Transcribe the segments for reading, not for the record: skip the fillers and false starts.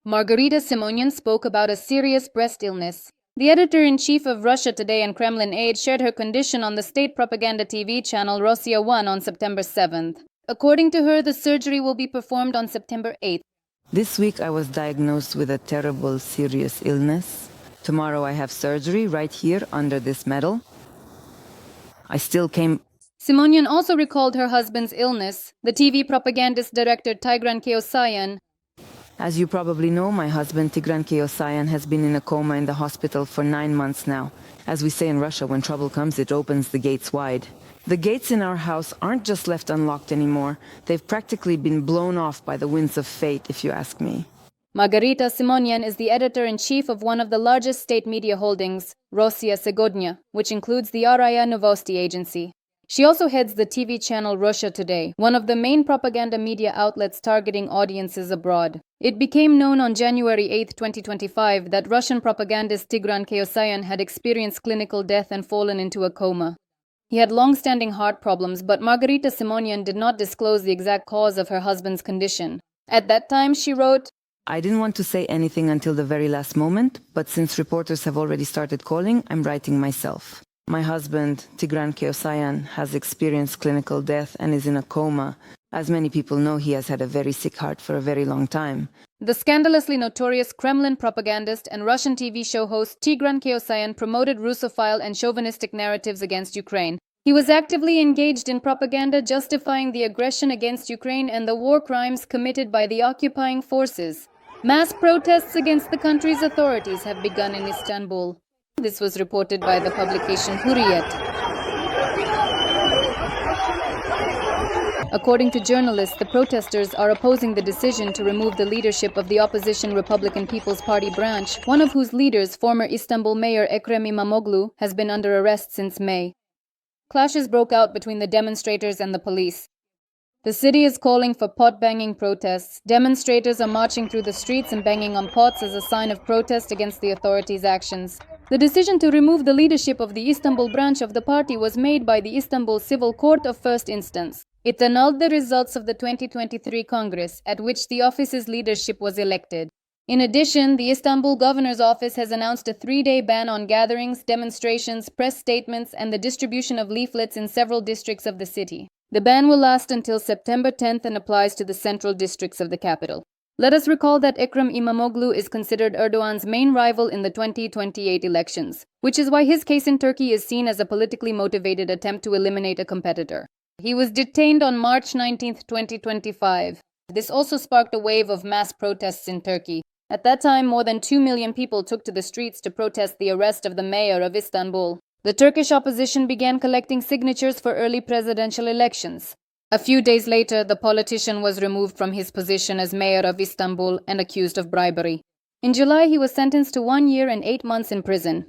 Margarita Simonyan spoke about a serious breast illness. The editor-in-chief of Russia Today and Kremlin Aid shared her condition on the state propaganda TV channel Rossiya 1 on September 7th. According to her, the surgery will be performed on September 8th. This week I was diagnosed with a terrible, serious illness. Tomorrow I have surgery right here under this medal. I still came... Simonyan also recalled her husband's illness. The TV propagandist director Tigran Keosayan. As you probably know, my husband Tigran Keosayan has been in a coma in the hospital for 9 months now. As we say in Russia, when trouble comes, it opens the gates wide. The gates in our house aren't just left unlocked anymore. They've practically been blown off by the winds of fate, if you ask me. Margarita Simonyan is the editor-in-chief of one of the largest state media holdings, Rossiya Segodnya, which includes the RIA Novosti agency. She also heads the TV channel Russia Today, one of the main propaganda media outlets targeting audiences abroad. It became known on January 8, 2025, that Russian propagandist Tigran Keosayan had experienced clinical death and fallen into a coma. He had long-standing heart problems, but Margarita Simonyan did not disclose the exact cause of her husband's condition. At that time, she wrote, I didn't want to say anything until the very last moment, but since reporters have already started calling, I'm writing myself. My husband, Tigran Keosayan, has experienced clinical death and is in a coma. As many people know, he has had a very sick heart for a very long time. The scandalously notorious Kremlin propagandist and Russian TV show host Tigran Keosayan promoted Russophile and chauvinistic narratives against Ukraine. He was actively engaged in propaganda justifying the aggression against Ukraine and the war crimes committed by the occupying forces. Mass protests against the country's authorities have begun in Istanbul. This was reported by the publication Hurriyet. According to journalists, the protesters are opposing the decision to remove the leadership of the opposition Republican People's Party branch, one of whose leaders, former Istanbul Mayor Ekrem İmamoğlu, has been under arrest since May. Clashes broke out between the demonstrators and the police. The city is calling for pot-banging protests. Demonstrators are marching through the streets and banging on pots as a sign of protest against the authorities' actions. The decision to remove the leadership of the Istanbul branch of the party was made by the Istanbul Civil Court of First Instance. It annulled the results of the 2023 Congress, at which the office's leadership was elected. In addition, the Istanbul Governor's Office has announced a 3-day ban on gatherings, demonstrations, press statements, and the distribution of leaflets in several districts of the city. The ban will last until September 10th and applies to the central districts of the capital. Let us recall that Ekrem İmamoğlu is considered Erdogan's main rival in the 2028 elections, which is why his case in Turkey is seen as a politically motivated attempt to eliminate a competitor. He was detained on March 19, 2025. This also sparked a wave of mass protests in Turkey. At that time, more than 2 million people took to the streets to protest the arrest of the mayor of Istanbul. The Turkish opposition began collecting signatures for early presidential elections. A few days later, the politician was removed from his position as mayor of Istanbul and accused of bribery. In July, he was sentenced to 1 year and 8 months in prison.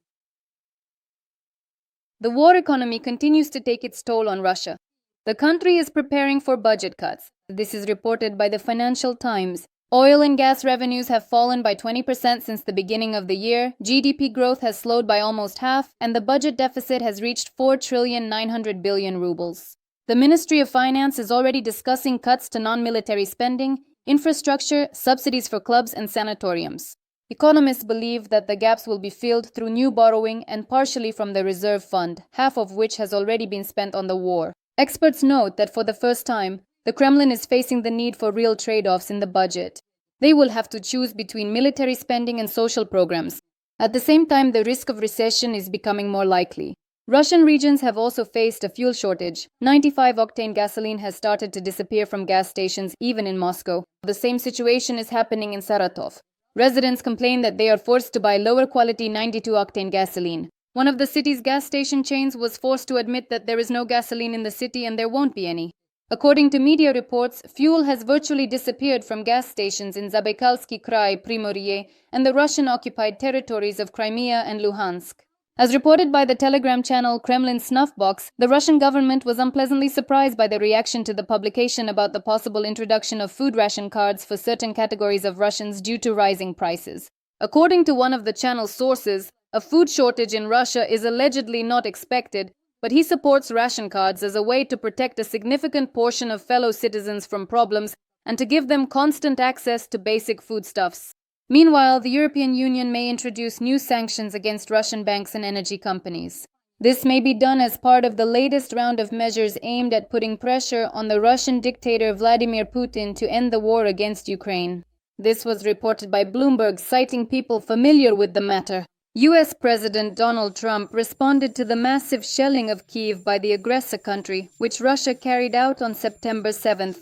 The war economy continues to take its toll on Russia. The country is preparing for budget cuts. This is reported by the Financial Times. Oil and gas revenues have fallen by 20% since the beginning of the year, GDP growth has slowed by almost half, and the budget deficit has reached 4,900 billion rubles. The Ministry of Finance is already discussing cuts to non-military spending, infrastructure, subsidies for clubs and sanatoriums. Economists believe that the gaps will be filled through new borrowing and partially from the reserve fund, half of which has already been spent on the war. Experts note that for the first time, the Kremlin is facing the need for real trade-offs in the budget. They will have to choose between military spending and social programs. At the same time, the risk of recession is becoming more likely. Russian regions have also faced a fuel shortage. 95-octane gasoline has started to disappear from gas stations even in Moscow. The same situation is happening in Saratov. Residents complain that they are forced to buy lower-quality 92-octane gasoline. One of the city's gas station chains was forced to admit that there is no gasoline in the city and there won't be any. According to media reports, fuel has virtually disappeared from gas stations in Zabaikalsky Krai, Primorye, and the Russian-occupied territories of Crimea and Luhansk. As reported by the Telegram channel Kremlin Snuffbox, the Russian government was unpleasantly surprised by the reaction to the publication about the possible introduction of food ration cards for certain categories of Russians due to rising prices. According to one of the channel's sources, a food shortage in Russia is allegedly not expected, but he supports ration cards as a way to protect a significant portion of fellow citizens from problems and to give them constant access to basic foodstuffs. Meanwhile, the European Union may introduce new sanctions against Russian banks and energy companies. This may be done as part of the latest round of measures aimed at putting pressure on the Russian dictator Vladimir Putin to end the war against Ukraine. This was reported by Bloomberg, citing people familiar with the matter. US President Donald Trump responded to the massive shelling of Kyiv by the aggressor country, which Russia carried out on September 7th.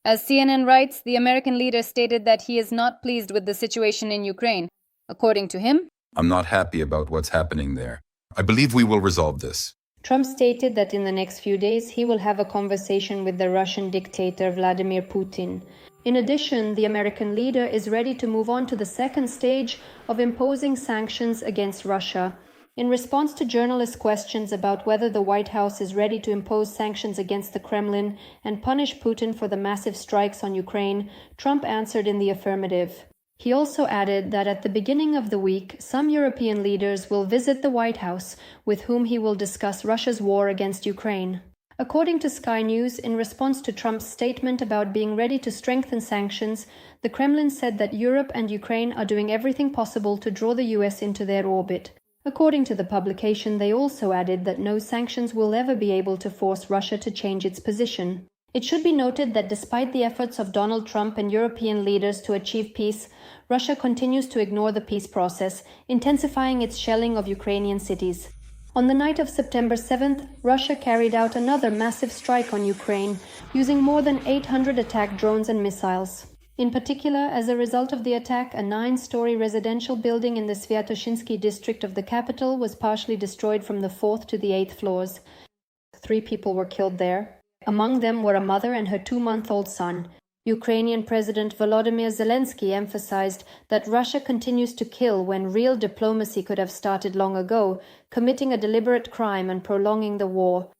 As CNN writes, the American leader stated that he is not pleased with the situation in Ukraine. According to him, "I'm not happy about what's happening there. I believe we will resolve this." Trump stated that in the next few days he will have a conversation with the Russian dictator Vladimir Putin. In addition, the American leader is ready to move on to the second stage of imposing sanctions against Russia. In response to journalists' questions about whether the White House is ready to impose sanctions against the Kremlin and punish Putin for the massive strikes on Ukraine, Trump answered in the affirmative. He also added that at the beginning of the week, some European leaders will visit the White House, with whom he will discuss Russia's war against Ukraine. According to Sky News, in response to Trump's statement about being ready to strengthen sanctions, the Kremlin said that Europe and Ukraine are doing everything possible to draw the US into their orbit. According to the publication, they also added that no sanctions will ever be able to force Russia to change its position. It should be noted that despite the efforts of Donald Trump and European leaders to achieve peace, Russia continues to ignore the peace process, intensifying its shelling of Ukrainian cities. On the night of September 7th, Russia carried out another massive strike on Ukraine, using more than 800 attack drones and missiles. In particular, as a result of the attack, a 9-story residential building in the Sviatoshinsky district of the capital was partially destroyed from the 4th to the 8th floors. 3 people were killed there. Among them were a mother and her 2-month-old son. Ukrainian President Volodymyr Zelensky emphasized that Russia continues to kill when real diplomacy could have started long ago, committing a deliberate crime and prolonging the war.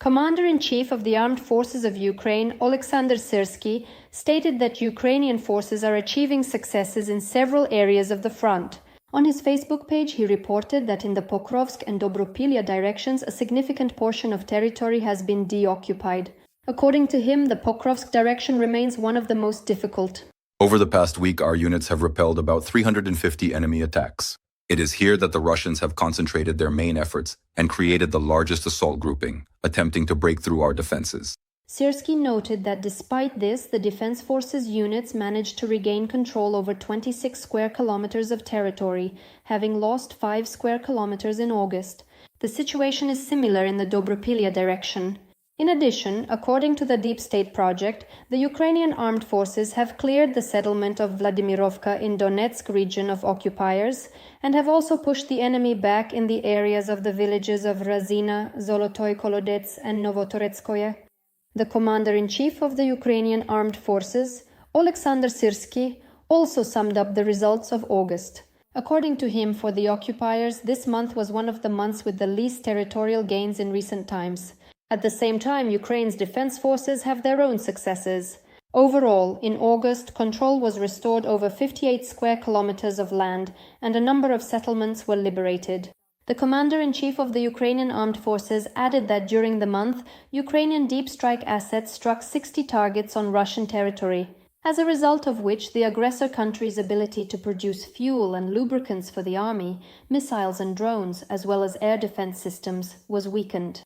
Commander-in-Chief of the Armed Forces of Ukraine, Oleksandr Syrsky, stated that Ukrainian forces are achieving successes in several areas of the front. On his Facebook page, he reported that in the Pokrovsk and Dobropilya directions, a significant portion of territory has been deoccupied. According to him, the Pokrovsk direction remains one of the most difficult. Over the past week, our units have repelled about 350 enemy attacks. It is here that the Russians have concentrated their main efforts and created the largest assault grouping, attempting to break through our defenses. Syrsky noted that despite this, the Defense Forces units managed to regain control over 26 square kilometers of territory, having lost 5 square kilometers in August. The situation is similar in the Dobropilya direction. In addition, according to the Deep State Project, the Ukrainian armed forces have cleared the settlement of Vladimirovka in Donetsk region of occupiers and have also pushed the enemy back in the areas of the villages of Razina, Zolotoy Kolodets and Novotoretskoye. The commander-in-chief of the Ukrainian armed forces, Oleksandr Syrsky, also summed up the results of August. According to him, for the occupiers, this month was one of the months with the least territorial gains in recent times. At the same time, Ukraine's defense forces have their own successes. Overall, in August, control was restored over 58 square kilometers of land, and a number of settlements were liberated. The commander-in-chief of the Ukrainian armed forces added that during the month, Ukrainian deep strike assets struck 60 targets on Russian territory, as a result of which the aggressor country's ability to produce fuel and lubricants for the army, missiles and drones, as well as air defense systems, was weakened.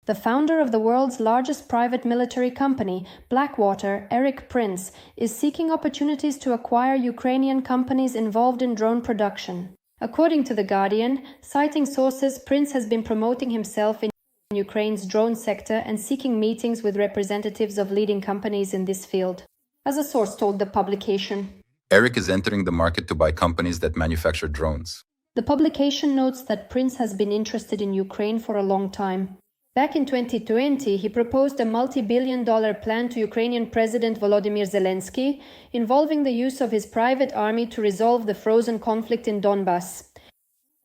The founder of the world's largest private military company, Blackwater, Eric Prince, is seeking opportunities to acquire Ukrainian companies involved in drone production. According to The Guardian, citing sources, Prince has been promoting himself in Ukraine's drone sector and seeking meetings with representatives of leading companies in this field. As a source told the publication, Eric is entering the market to buy companies that manufacture drones. The publication notes that Prince has been interested in Ukraine for a long time. Back in 2020, he proposed a multi-billion-dollar plan to Ukrainian President Volodymyr Zelensky, involving the use of his private army to resolve the frozen conflict in Donbas.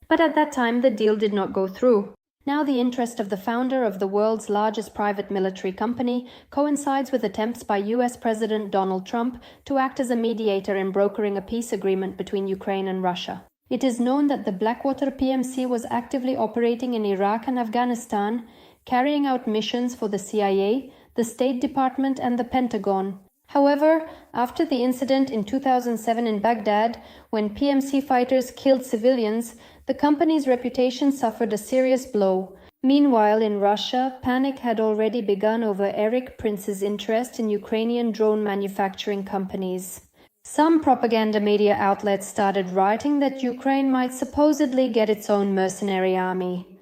But at that time, the deal did not go through. Now the interest of the founder of the world's largest private military company coincides with attempts by US President Donald Trump to act as a mediator in brokering a peace agreement between Ukraine and Russia. It is known that the Blackwater PMC was actively operating in Iraq and Afghanistan, carrying out missions for the CIA, the State Department, and the Pentagon. However, after the incident in 2007 in Baghdad, when PMC fighters killed civilians, the company's reputation suffered a serious blow. Meanwhile, in Russia, panic had already begun over Eric Prince's interest in Ukrainian drone manufacturing companies. Some propaganda media outlets started writing that Ukraine might supposedly get its own mercenary army.